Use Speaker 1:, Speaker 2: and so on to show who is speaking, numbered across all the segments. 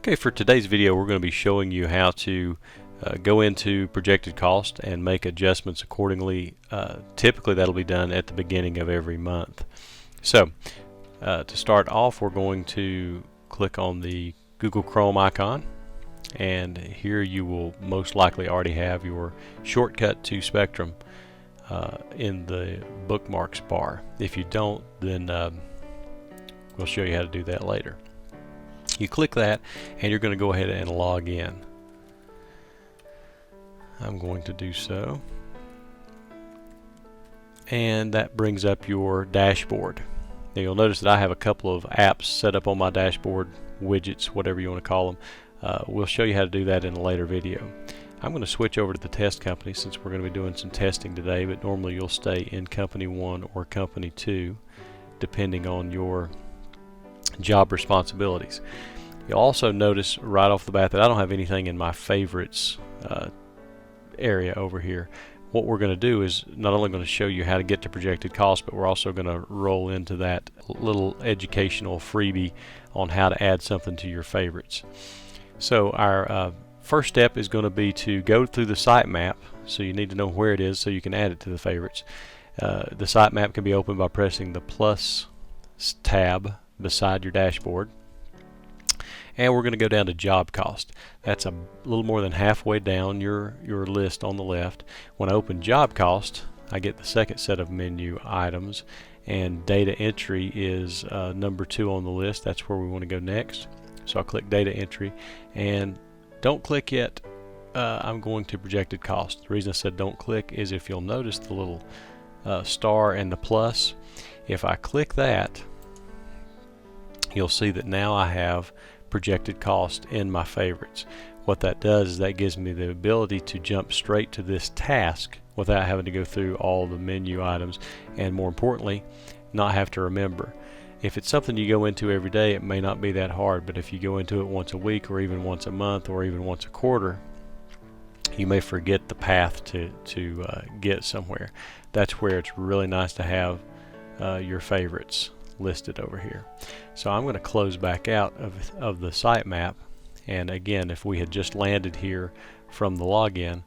Speaker 1: Okay, for today's video we're going to be showing you how to go into projected cost and make adjustments accordingly. Typically that'll be done at the beginning of every month. So to start off, we're going to click on the Google Chrome icon, and here you will most likely already have your shortcut to Spectrum in the bookmarks bar. If you don't, then we'll show you how to do that later. You click that and you're going to go ahead and log in. I'm going to do so, and that brings up your dashboard. Now you'll notice that I have a couple of apps set up on my dashboard, widgets, whatever you want to call them. We'll show you how to do that in a later video. I'm going to switch over to the test company since we're going to be doing some testing today, but normally you'll stay in company 1 or company 2 depending on your job responsibilities. You'll also notice right off the bat that I don't have anything in my favorites area over here. What we're going to do is not only going to show you how to get to projected cost, but we're also going to roll into that little educational freebie on how to add something to your favorites. So our first step is going to be to go through the sitemap. So you need to know where it is so you can add it to the favorites. The sitemap can be opened by pressing the plus tab beside your dashboard, and we're going to go down to job cost. That's a little more than halfway down your list on the left. When I open job cost, I get the second set of menu items, and data entry is number 2 on the list. That's where we want to go next. So I'll click data entry, and don't click yet. I'm going to projected cost. The reason I said don't click is if you'll notice the little star and the plus. If I click that, you'll see that now I have projected cost in my favorites. What that does is that gives me the ability to jump straight to this task without having to go through all the menu items, and more importantly, not have to remember. If it's something you go into every day, it may not be that hard, but if you go into it once a week or even once a month or even once a quarter, you may forget the path to get somewhere. That's where it's really nice to have your favorites listed over here. So I'm going to close back out of the sitemap, and again, if we had just landed here from the login,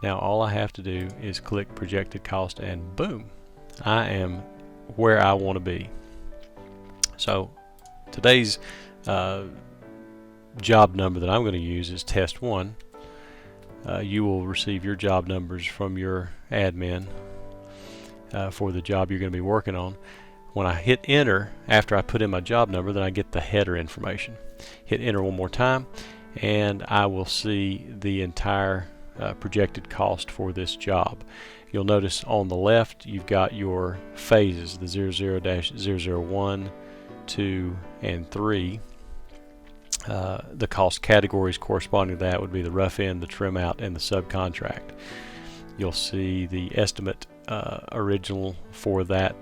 Speaker 1: now all I have to do is click projected cost, and boom, I am where I want to be. So today's job number that I'm going to use is test 1. You will receive your job numbers from your admin for the job you're going to be working on. When I hit enter after I put in my job number, then I get the header information. Hit enter one more time, and I will see the entire projected cost for this job. You'll notice on the left you've got your phases, the 00-001, 2, and 3. The cost categories corresponding to that would be the rough end, the trim out, and the subcontract. You'll see the estimate original for that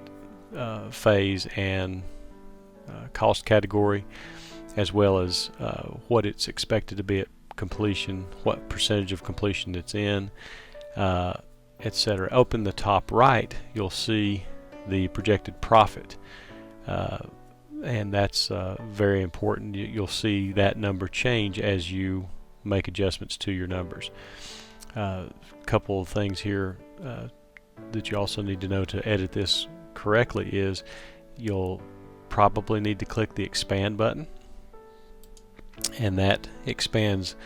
Speaker 1: phase and cost category, as well as what it's expected to be at completion, what percentage of completion it's in, etc. Open the top right, you'll see the projected profit, and that's very important. You'll see that number change as you make adjustments to your numbers. A couple of things here that you also need to know to edit this correctly is you'll probably need to click the expand button, and that expands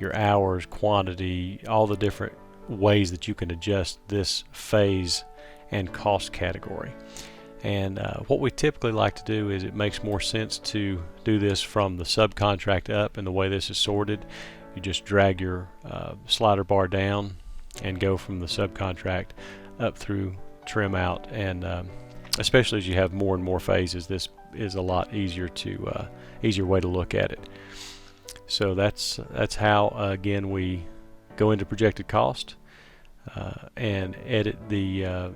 Speaker 1: your hours, quantity, all the different ways that you can adjust this phase and cost category. And what we typically like to do is, it makes more sense to do this from the subcontract up, and the way this is sorted, you just drag your slider bar down and go from the subcontract up through trim out, and especially as you have more and more phases, this is a lot easier way to look at it. So that's how again we go into projected cost and edit the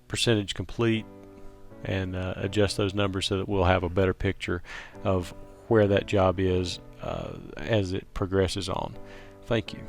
Speaker 1: percentage complete and adjust those numbers so that we'll have a better picture of where that job is as it progresses on. Thank you.